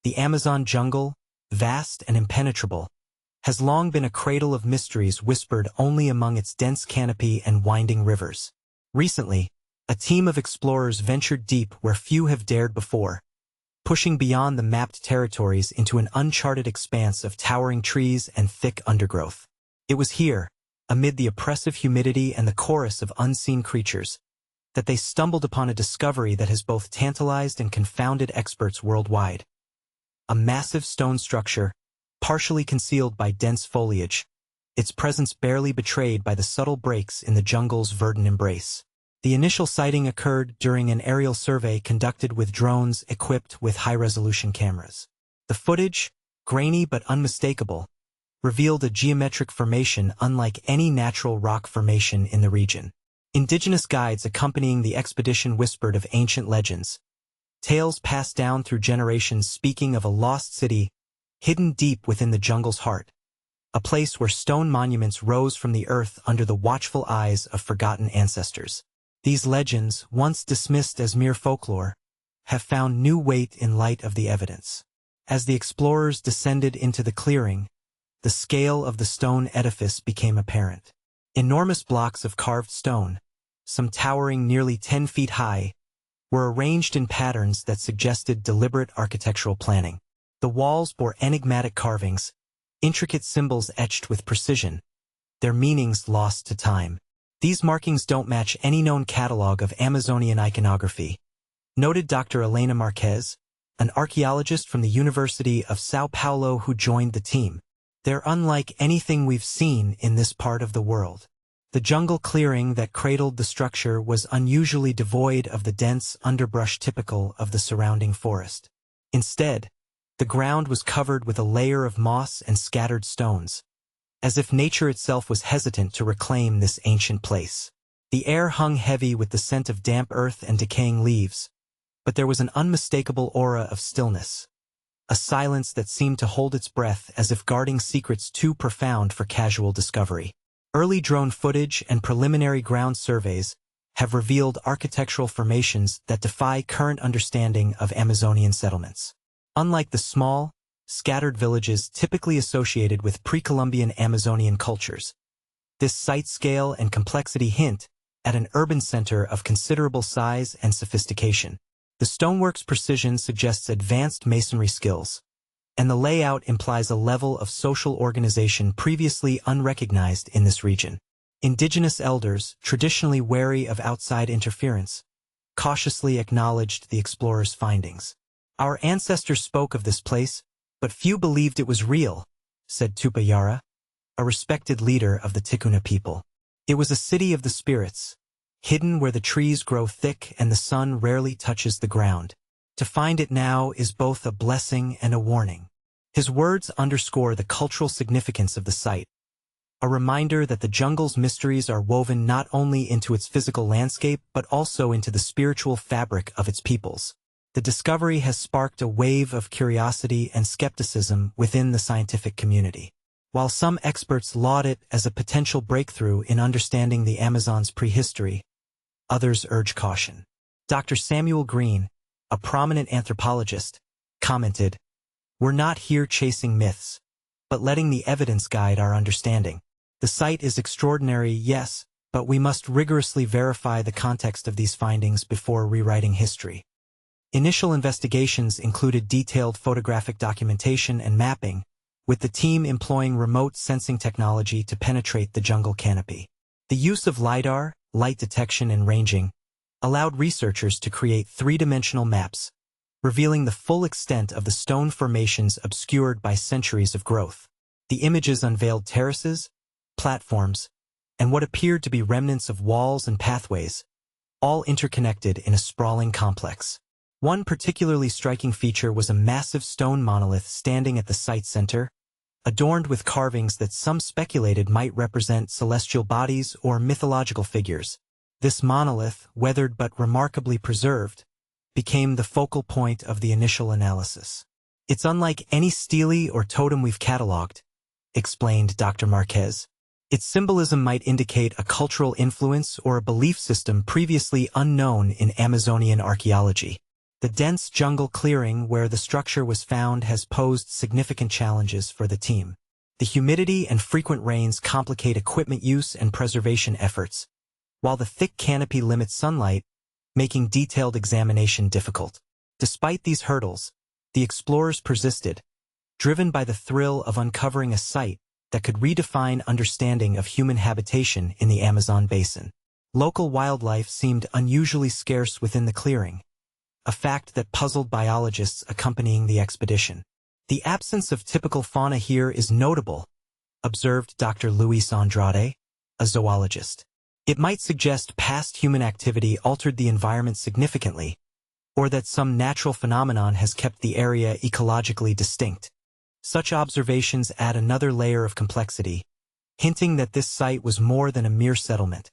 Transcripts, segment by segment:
The Amazon jungle, vast and impenetrable, has long been a cradle of mysteries whispered only among its dense canopy and winding rivers. Recently, a team of explorers ventured deep where few have dared before, pushing beyond the mapped territories into an uncharted expanse of towering trees and thick undergrowth. It was here, amid the oppressive humidity and the chorus of unseen creatures, that they stumbled upon a discovery that has both tantalized and confounded experts worldwide. A massive stone structure, partially concealed by dense foliage, its presence barely betrayed by the subtle breaks in the jungle's verdant embrace. The initial sighting occurred during an aerial survey conducted with drones equipped with high-resolution cameras. The footage, grainy but unmistakable, revealed a geometric formation unlike any natural rock formation in the region. Indigenous guides accompanying the expedition whispered of ancient legends, tales passed down through generations speaking of a lost city hidden deep within the jungle's heart, a place where stone monuments rose from the earth under the watchful eyes of forgotten ancestors. These legends, once dismissed as mere folklore, have found new weight in light of the evidence. As the explorers descended into the clearing, the scale of the stone edifice became apparent. Enormous blocks of carved stone, some towering nearly 10 feet high, were arranged in patterns that suggested deliberate architectural planning. The walls bore enigmatic carvings, intricate symbols etched with precision, their meanings lost to time. These markings don't match any known catalog of Amazonian iconography, noted Dr. Elena Marquez, an archaeologist from the University of São Paulo who joined the team. They're unlike anything we've seen in this part of the world. The jungle clearing that cradled the structure was unusually devoid of the dense underbrush typical of the surrounding forest. Instead, the ground was covered with a layer of moss and scattered stones, as if nature itself was hesitant to reclaim this ancient place. The air hung heavy with the scent of damp earth and decaying leaves, but there was an unmistakable aura of stillness, a silence that seemed to hold its breath as if guarding secrets too profound for casual discovery. Early drone footage and preliminary ground surveys have revealed architectural formations that defy current understanding of Amazonian settlements. Unlike the small, scattered villages typically associated with pre-Columbian Amazonian cultures, this site scale and complexity hint at an urban center of considerable size and sophistication. The stonework's precision suggests advanced masonry skills, and the layout implies a level of social organization previously unrecognized in this region. Indigenous elders, traditionally wary of outside interference, cautiously acknowledged the explorers' findings. "Our ancestors spoke of this place, but few believed it was real," said Tupayara, a respected leader of the Tikuna people. "It was a city of the spirits, hidden where the trees grow thick and the sun rarely touches the ground. To find it now is both a blessing and a warning." His words underscore the cultural significance of the site, a reminder that the jungle's mysteries are woven not only into its physical landscape but also into the spiritual fabric of its peoples. The discovery has sparked a wave of curiosity and skepticism within the scientific community. While some experts laud it as a potential breakthrough in understanding the Amazon's prehistory, others urge caution. Dr. Samuel Green, a prominent anthropologist, commented, "We're not here chasing myths, but letting the evidence guide our understanding. The site is extraordinary, yes, but we must rigorously verify the context of these findings before rewriting history." Initial investigations included detailed photographic documentation and mapping, with the team employing remote sensing technology to penetrate the jungle canopy. The use of LiDAR, light detection and ranging, allowed researchers to create three-dimensional maps, revealing the full extent of the stone formations obscured by centuries of growth. The images unveiled terraces, platforms, and what appeared to be remnants of walls and pathways, all interconnected in a sprawling complex. One particularly striking feature was a massive stone monolith standing at the site center, adorned with carvings that some speculated might represent celestial bodies or mythological figures. This monolith, weathered but remarkably preserved, became the focal point of the initial analysis. "It's unlike any stele or totem we've cataloged," explained Dr. Marquez. "Its symbolism might indicate a cultural influence or a belief system previously unknown in Amazonian archaeology." The dense jungle clearing where the structure was found has posed significant challenges for the team. The humidity and frequent rains complicate equipment use and preservation efforts, while the thick canopy limits sunlight, making detailed examination difficult. Despite these hurdles, the explorers persisted, driven by the thrill of uncovering a site that could redefine understanding of human habitation in the Amazon basin. Local wildlife seemed unusually scarce within the clearing, a fact that puzzled biologists accompanying the expedition. The absence of typical fauna here is notable, observed Dr. Luis Andrade, a zoologist. It might suggest past human activity altered the environment significantly, or that some natural phenomenon has kept the area ecologically distinct. Such observations add another layer of complexity, hinting that this site was more than a mere settlement.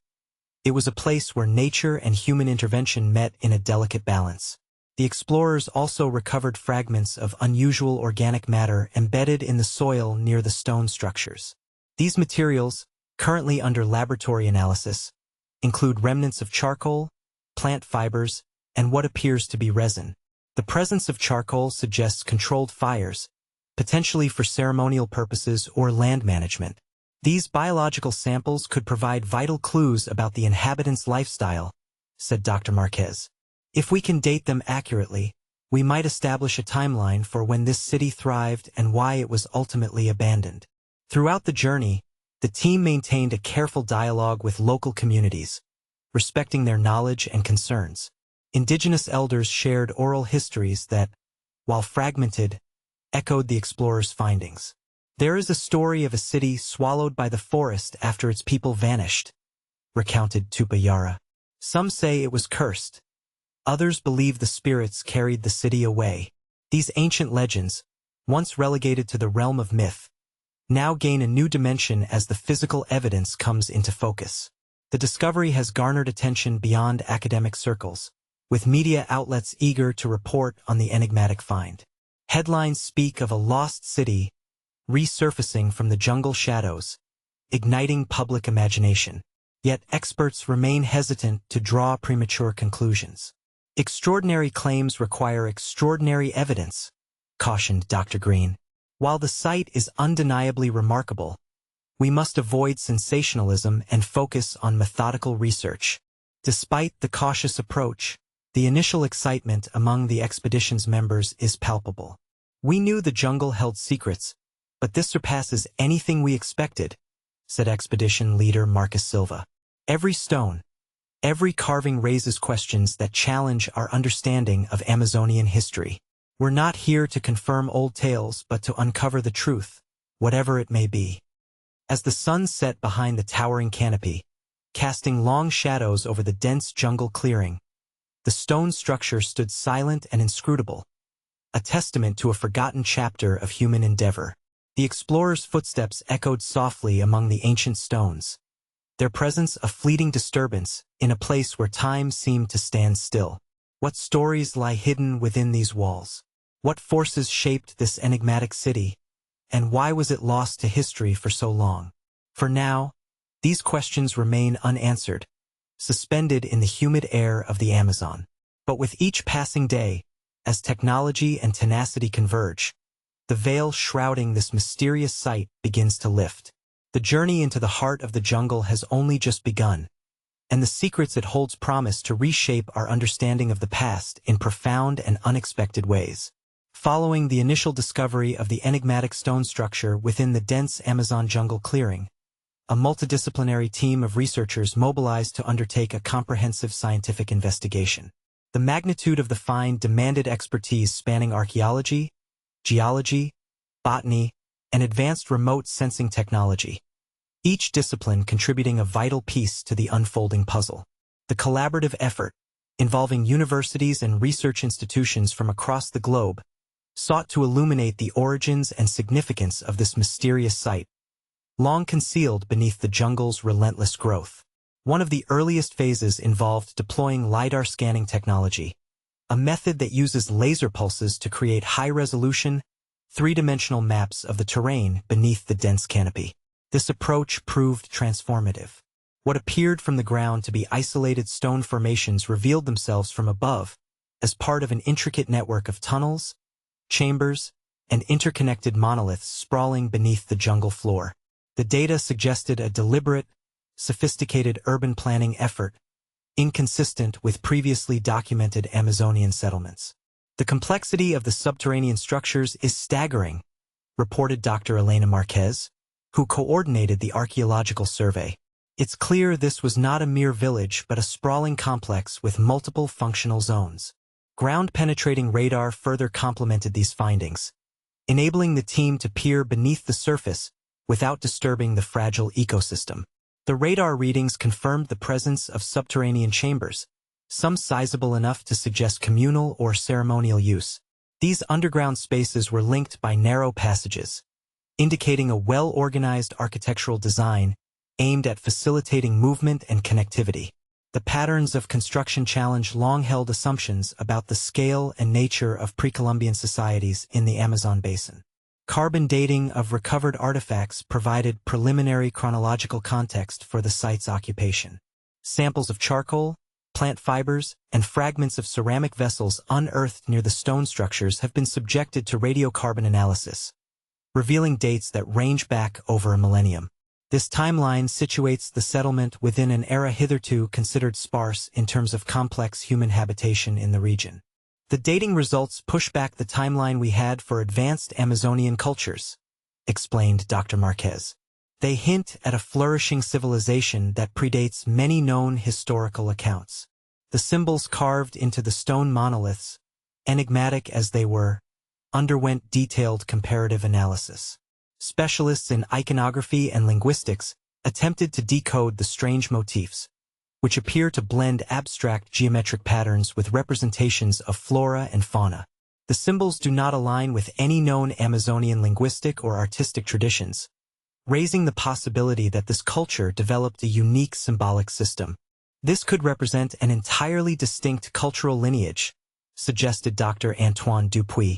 It was a place where nature and human intervention met in a delicate balance. The explorers also recovered fragments of unusual organic matter embedded in the soil near the stone structures. These materials, currently under laboratory analysis, include remnants of charcoal, plant fibers, and what appears to be resin. The presence of charcoal suggests controlled fires, potentially for ceremonial purposes or land management. These biological samples could provide vital clues about the inhabitants' lifestyle, said Dr. Marquez. If we can date them accurately, we might establish a timeline for when this city thrived and why it was ultimately abandoned. Throughout the journey, the team maintained a careful dialogue with local communities, respecting their knowledge and concerns. Indigenous elders shared oral histories that, while fragmented, echoed the explorers' findings. There is a story of a city swallowed by the forest after its people vanished, recounted Tupayara. Some say it was cursed. Others believe the spirits carried the city away. These ancient legends, once relegated to the realm of myth, now gain a new dimension as the physical evidence comes into focus. The discovery has garnered attention beyond academic circles, with media outlets eager to report on the enigmatic find. Headlines speak of a lost city resurfacing from the jungle shadows, igniting public imagination. Yet experts remain hesitant to draw premature conclusions. Extraordinary claims require extraordinary evidence, cautioned Dr. Green. While the site is undeniably remarkable, we must avoid sensationalism and focus on methodical research. Despite the cautious approach, the initial excitement among the expedition's members is palpable. We knew the jungle held secrets, but this surpasses anything we expected, said expedition leader Marcus Silva. Every stone, every carving raises questions that challenge our understanding of Amazonian history. We're not here to confirm old tales but to uncover the truth, whatever it may be. As the sun set behind the towering canopy, casting long shadows over the dense jungle clearing, the stone structure stood silent and inscrutable, a testament to a forgotten chapter of human endeavor. The explorers' footsteps echoed softly among the ancient stones, their presence a fleeting disturbance in a place where time seemed to stand still. What stories lie hidden within these walls? What forces shaped this enigmatic city? And why was it lost to history for so long? For now, these questions remain unanswered, suspended in the humid air of the Amazon. But with each passing day, as technology and tenacity converge, the veil shrouding this mysterious site begins to lift. The journey into the heart of the jungle has only just begun, and the secrets it holds promise to reshape our understanding of the past in profound and unexpected ways. Following the initial discovery of the enigmatic stone structure within the dense Amazon jungle clearing, a multidisciplinary team of researchers mobilized to undertake a comprehensive scientific investigation. The magnitude of the find demanded expertise spanning archaeology, geology, botany, and advanced remote sensing technology, each discipline contributing a vital piece to the unfolding puzzle. The collaborative effort, involving universities and research institutions from across the globe, sought to illuminate the origins and significance of this mysterious site, long concealed beneath the jungle's relentless growth. One of the earliest phases involved deploying LiDAR scanning technology, a method that uses laser pulses to create high-resolution, three-dimensional maps of the terrain beneath the dense canopy. This approach proved transformative. What appeared from the ground to be isolated stone formations revealed themselves from above, as part of an intricate network of tunnels, chambers, and interconnected monoliths sprawling beneath the jungle floor. The data suggested a deliberate, sophisticated urban planning effort, inconsistent with previously documented Amazonian settlements. The complexity of the subterranean structures is staggering, reported Dr. Elena Marquez, who coordinated the archaeological survey. It's clear this was not a mere village but a sprawling complex with multiple functional zones. Ground-penetrating radar further complemented these findings, enabling the team to peer beneath the surface without disturbing the fragile ecosystem. The radar readings confirmed the presence of subterranean chambers, some sizable enough to suggest communal or ceremonial use. These underground spaces were linked by narrow passages, indicating a well-organized architectural design aimed at facilitating movement and connectivity. The patterns of construction challenge long-held assumptions about the scale and nature of pre-Columbian societies in the Amazon basin. Carbon dating of recovered artifacts provided preliminary chronological context for the site's occupation. Samples of charcoal, plant fibers, and fragments of ceramic vessels unearthed near the stone structures have been subjected to radiocarbon analysis, revealing dates that range back over a millennium. This timeline situates the settlement within an era hitherto considered sparse in terms of complex human habitation in the region. The dating results push back the timeline we had for advanced Amazonian cultures, explained Dr. Marquez. They hint at a flourishing civilization that predates many known historical accounts. The symbols carved into the stone monoliths, enigmatic as they were, underwent detailed comparative analysis. Specialists in iconography and linguistics attempted to decode the strange motifs, which appear to blend abstract geometric patterns with representations of flora and fauna. The symbols do not align with any known Amazonian linguistic or artistic traditions, raising the possibility that this culture developed a unique symbolic system. This could represent an entirely distinct cultural lineage, suggested Dr. Antoine Dupuis,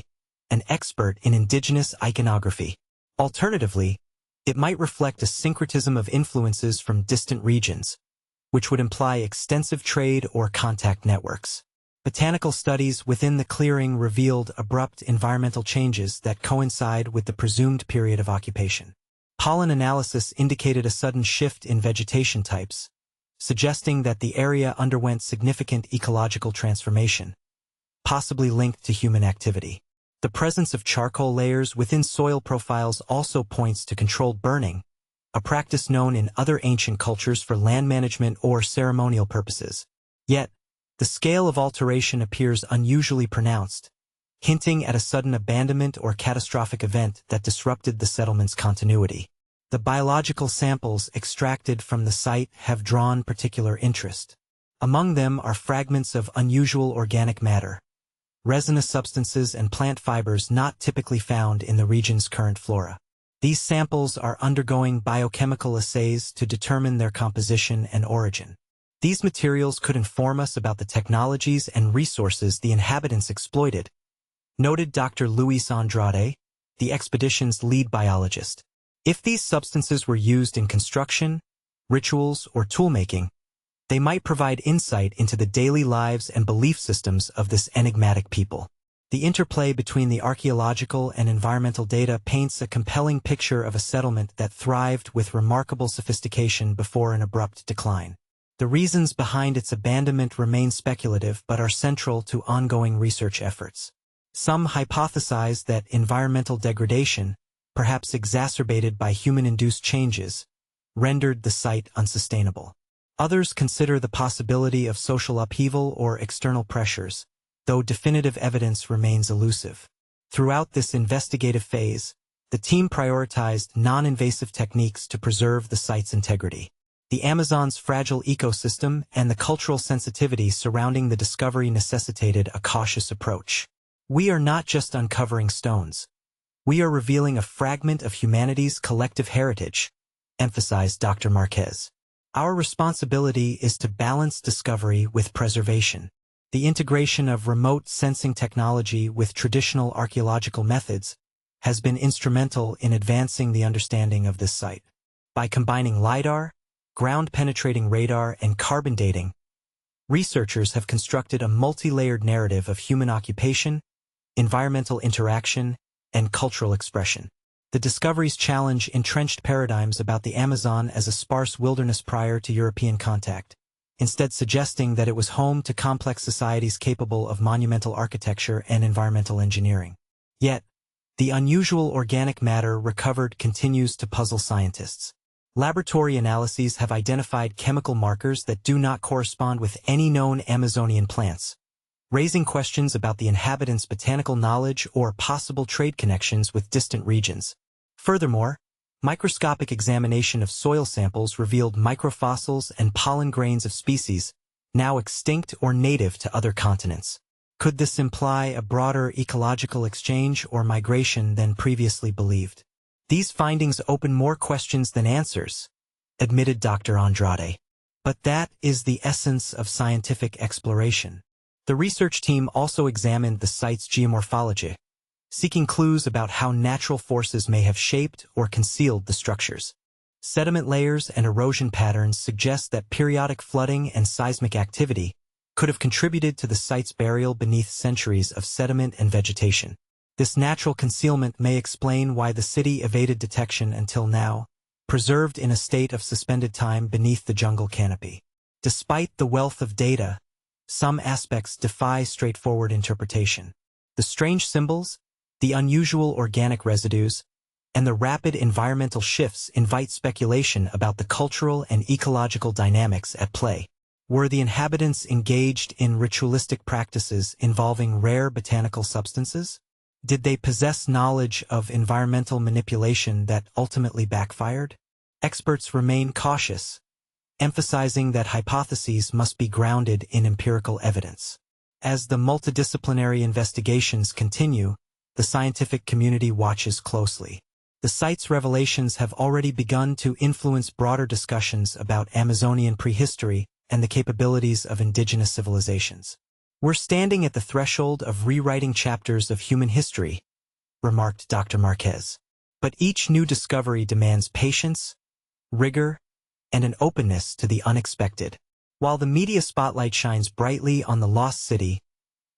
an expert in indigenous iconography. Alternatively, it might reflect a syncretism of influences from distant regions, which would imply extensive trade or contact networks. Botanical studies within the clearing revealed abrupt environmental changes that coincide with the presumed period of occupation. Pollen analysis indicated a sudden shift in vegetation types, suggesting that the area underwent significant ecological transformation, possibly linked to human activity. The presence of charcoal layers within soil profiles also points to controlled burning, a practice known in other ancient cultures for land management or ceremonial purposes. Yet, the scale of alteration appears unusually pronounced, hinting at a sudden abandonment or catastrophic event that disrupted the settlement's continuity. The biological samples extracted from the site have drawn particular interest. Among them are fragments of unusual organic matter, resinous substances and plant fibers not typically found in the region's current flora. These samples are undergoing biochemical assays to determine their composition and origin. These materials could inform us about the technologies and resources the inhabitants exploited, noted Dr. Luis Andrade, the expedition's lead biologist. If these substances were used in construction, rituals, or toolmaking, they might provide insight into the daily lives and belief systems of this enigmatic people. The interplay between the archaeological and environmental data paints a compelling picture of a settlement that thrived with remarkable sophistication before an abrupt decline. The reasons behind its abandonment remain speculative but are central to ongoing research efforts. Some hypothesize that environmental degradation, perhaps exacerbated by human-induced changes, rendered the site unsustainable. Others consider the possibility of social upheaval or external pressures, though definitive evidence remains elusive. Throughout this investigative phase, the team prioritized non-invasive techniques to preserve the site's integrity. The Amazon's fragile ecosystem and the cultural sensitivity surrounding the discovery necessitated a cautious approach. We are not just uncovering stones. We are revealing a fragment of humanity's collective heritage, emphasized Dr. Marquez. Our responsibility is to balance discovery with preservation. The integration of remote sensing technology with traditional archaeological methods has been instrumental in advancing the understanding of this site. By combining LiDAR, ground-penetrating radar, and carbon dating, researchers have constructed a multi-layered narrative of human occupation, environmental interaction, and cultural expression. The discoveries challenge entrenched paradigms about the Amazon as a sparse wilderness prior to European contact, instead suggesting that it was home to complex societies capable of monumental architecture and environmental engineering. Yet, the unusual organic matter recovered continues to puzzle scientists. Laboratory analyses have identified chemical markers that do not correspond with any known Amazonian plants, raising questions about the inhabitants' botanical knowledge or possible trade connections with distant regions. Furthermore, microscopic examination of soil samples revealed microfossils and pollen grains of species, now extinct or native to other continents. Could this imply a broader ecological exchange or migration than previously believed? These findings open more questions than answers, admitted Dr. Andrade. But that is the essence of scientific exploration. The research team also examined the site's geomorphology, seeking clues about how natural forces may have shaped or concealed the structures. Sediment layers and erosion patterns suggest that periodic flooding and seismic activity could have contributed to the site's burial beneath centuries of sediment and vegetation. This natural concealment may explain why the city evaded detection until now, preserved in a state of suspended time beneath the jungle canopy. Despite the wealth of data, some aspects defy straightforward interpretation. The strange symbols, the unusual organic residues, and the rapid environmental shifts invite speculation about the cultural and ecological dynamics at play. Were the inhabitants engaged in ritualistic practices involving rare botanical substances? Did they possess knowledge of environmental manipulation that ultimately backfired? Experts remain cautious, emphasizing that hypotheses must be grounded in empirical evidence. As the multidisciplinary investigations continue, the scientific community watches closely. The site's revelations have already begun to influence broader discussions about Amazonian prehistory and the capabilities of indigenous civilizations. "We're standing at the threshold of rewriting chapters of human history," remarked Dr. Marquez. But each new discovery demands patience, rigor, and an openness to the unexpected. While the media spotlight shines brightly on the lost city,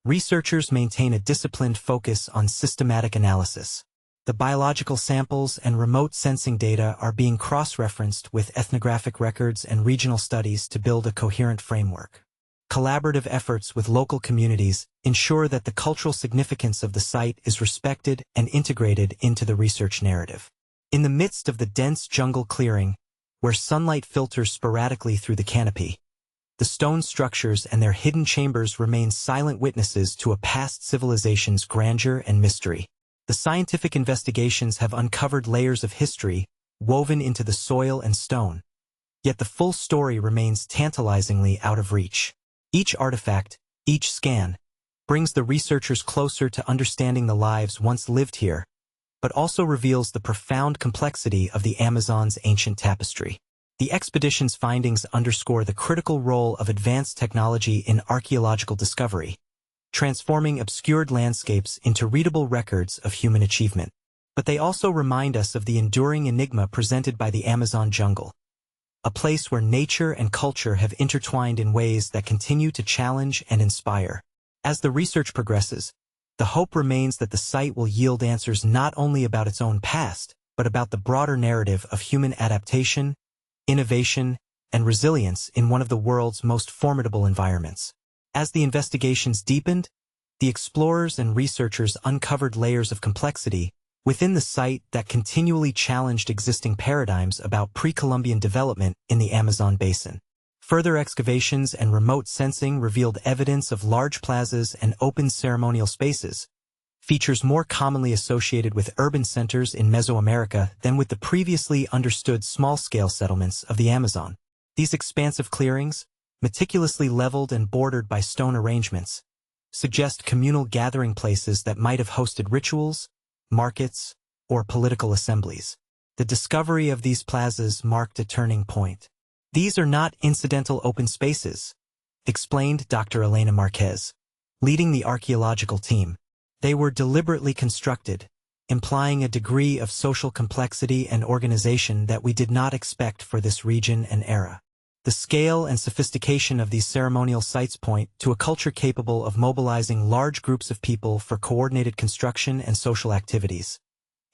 researchers maintain a disciplined focus on systematic analysis. The biological samples and remote sensing data are being cross-referenced with ethnographic records and regional studies to build a coherent framework. Collaborative efforts with local communities ensure that the cultural significance of the site is respected and integrated into the research narrative. In the midst of the dense jungle clearing, where sunlight filters sporadically through the canopy, the stone structures and their hidden chambers remain silent witnesses to a past civilization's grandeur and mystery. The scientific investigations have uncovered layers of history woven into the soil and stone, yet the full story remains tantalizingly out of reach. Each artifact, each scan, brings the researchers closer to understanding the lives once lived here, but also reveals the profound complexity of the Amazon's ancient tapestry. The expedition's findings underscore the critical role of advanced technology in archaeological discovery, transforming obscured landscapes into readable records of human achievement. But they also remind us of the enduring enigma presented by the Amazon jungle, a place where nature and culture have intertwined in ways that continue to challenge and inspire. As the research progresses, the hope remains that the site will yield answers not only about its own past, but about the broader narrative of human adaptation, innovation, and resilience in one of the world's most formidable environments. As the investigations deepened, the explorers and researchers uncovered layers of complexity within the site that continually challenged existing paradigms about pre-Columbian development in the Amazon basin. Further excavations and remote sensing revealed evidence of large plazas and open ceremonial spaces, features more commonly associated with urban centers in Mesoamerica than with the previously understood small-scale settlements of the Amazon. These expansive clearings, meticulously leveled and bordered by stone arrangements, suggest communal gathering places that might have hosted rituals, markets, or political assemblies. The discovery of these plazas marked a turning point. "These are not incidental open spaces," explained Dr. Elena Marquez, leading the archaeological team. "They were deliberately constructed, implying a degree of social complexity and organization that we did not expect for this region and era." The scale and sophistication of these ceremonial sites point to a culture capable of mobilizing large groups of people for coordinated construction and social activities,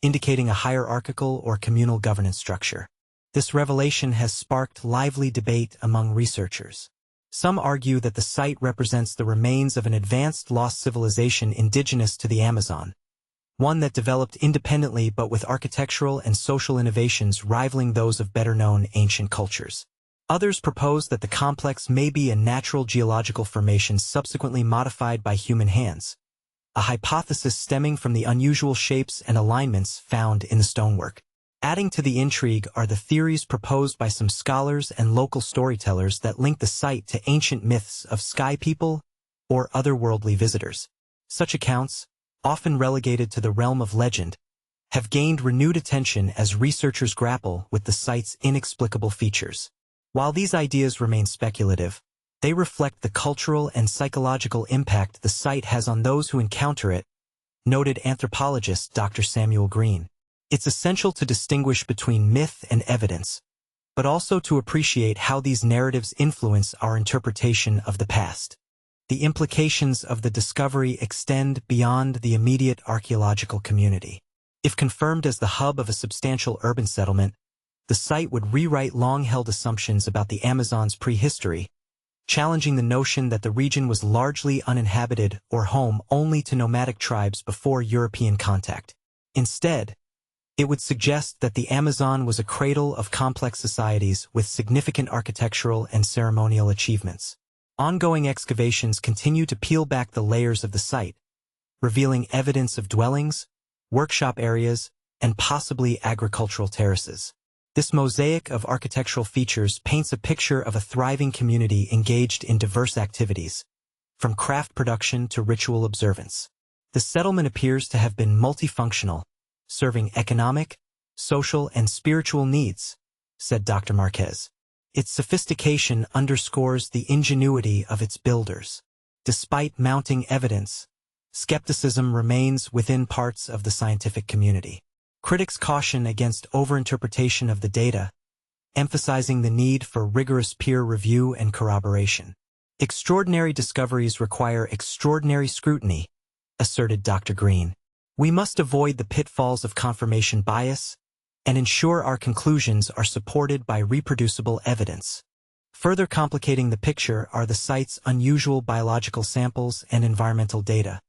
indicating a hierarchical or communal governance structure. This revelation has sparked lively debate among researchers. Some argue that the site represents the remains of an advanced lost civilization indigenous to the Amazon, one that developed independently but with architectural and social innovations rivaling those of better-known ancient cultures. Others propose that the complex may be a natural geological formation subsequently modified by human hands, a hypothesis stemming from the unusual shapes and alignments found in the stonework. Adding to the intrigue are the theories proposed by some scholars and local storytellers that link the site to ancient myths of sky people or otherworldly visitors. Such accounts, often relegated to the realm of legend, have gained renewed attention as researchers grapple with the site's inexplicable features. While these ideas remain speculative, they reflect the cultural and psychological impact the site has on those who encounter it, noted anthropologist Dr. Samuel Green. It's essential to distinguish between myth and evidence, but also to appreciate how these narratives influence our interpretation of the past. The implications of the discovery extend beyond the immediate archaeological community. If confirmed as the hub of a substantial urban settlement, the site would rewrite long-held assumptions about the Amazon's prehistory, challenging the notion that the region was largely uninhabited or home only to nomadic tribes before European contact. Instead, it would suggest that the Amazon was a cradle of complex societies with significant architectural and ceremonial achievements. Ongoing excavations continue to peel back the layers of the site, revealing evidence of dwellings, workshop areas, and possibly agricultural terraces. This mosaic of architectural features paints a picture of a thriving community engaged in diverse activities, from craft production to ritual observance. The settlement appears to have been multifunctional, serving economic, social, and spiritual needs, said Dr. Marquez. Its sophistication underscores the ingenuity of its builders. Despite mounting evidence, skepticism remains within parts of the scientific community. Critics caution against overinterpretation of the data, emphasizing the need for rigorous peer review and corroboration. Extraordinary discoveries require extraordinary scrutiny, asserted Dr. Green. We must avoid the pitfalls of confirmation bias and ensure our conclusions are supported by reproducible evidence. Further complicating the picture are the site's unusual biological samples and environmental data,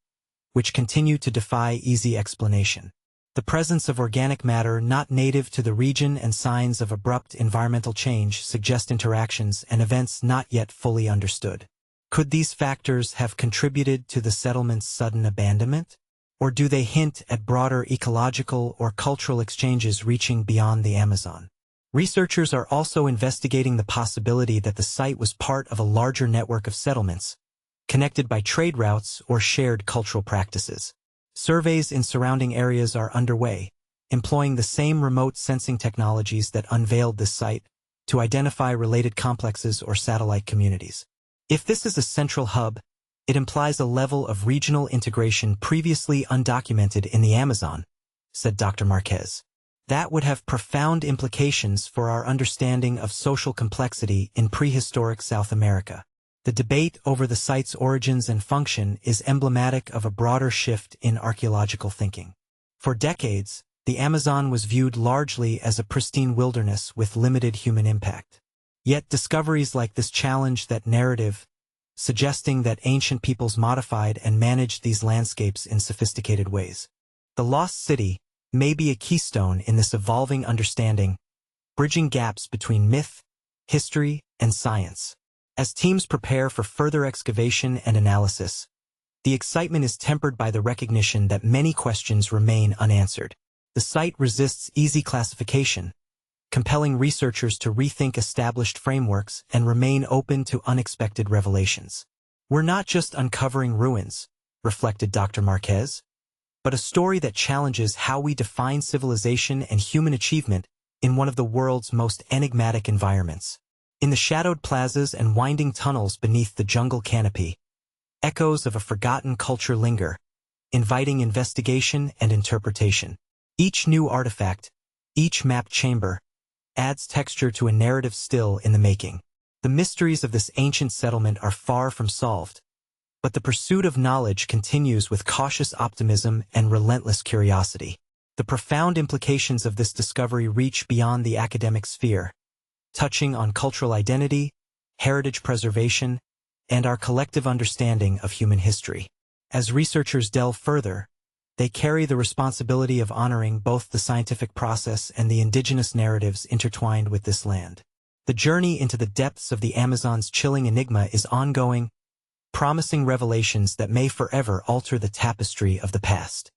which continue to defy easy explanation. The presence of organic matter not native to the region and signs of abrupt environmental change suggest interactions and events not yet fully understood. Could these factors have contributed to the settlement's sudden abandonment? Or do they hint at broader ecological or cultural exchanges reaching beyond the Amazon? Researchers are also investigating the possibility that the site was part of a larger network of settlements, connected by trade routes or shared cultural practices. Surveys in surrounding areas are underway, employing the same remote sensing technologies that unveiled this site to identify related complexes or satellite communities. If this is a central hub, it implies a level of regional integration previously undocumented in the Amazon, said Dr. Marquez. That would have profound implications for our understanding of social complexity in prehistoric South America. The debate over the site's origins and function is emblematic of a broader shift in archaeological thinking. For decades, the Amazon was viewed largely as a pristine wilderness with limited human impact. Yet discoveries like this challenge that narrative, suggesting that ancient peoples modified and managed these landscapes in sophisticated ways. The Lost City may be a keystone in this evolving understanding, bridging gaps between myth, history, and science. As teams prepare for further excavation and analysis, the excitement is tempered by the recognition that many questions remain unanswered. The site resists easy classification, compelling researchers to rethink established frameworks and remain open to unexpected revelations. We're not just uncovering ruins, reflected Dr. Marquez, but a story that challenges how we define civilization and human achievement in one of the world's most enigmatic environments. In the shadowed plazas and winding tunnels beneath the jungle canopy, echoes of a forgotten culture linger, inviting investigation and interpretation. Each new artifact, each mapped chamber, adds texture to a narrative still in the making. The mysteries of this ancient settlement are far from solved, but the pursuit of knowledge continues with cautious optimism and relentless curiosity. The profound implications of this discovery reach beyond the academic sphere, touching on cultural identity, heritage preservation, and our collective understanding of human history. As researchers delve further, they carry the responsibility of honoring both the scientific process and the indigenous narratives intertwined with this land. The journey into the depths of the Amazon's chilling enigma is ongoing, promising revelations that may forever alter the tapestry of the past.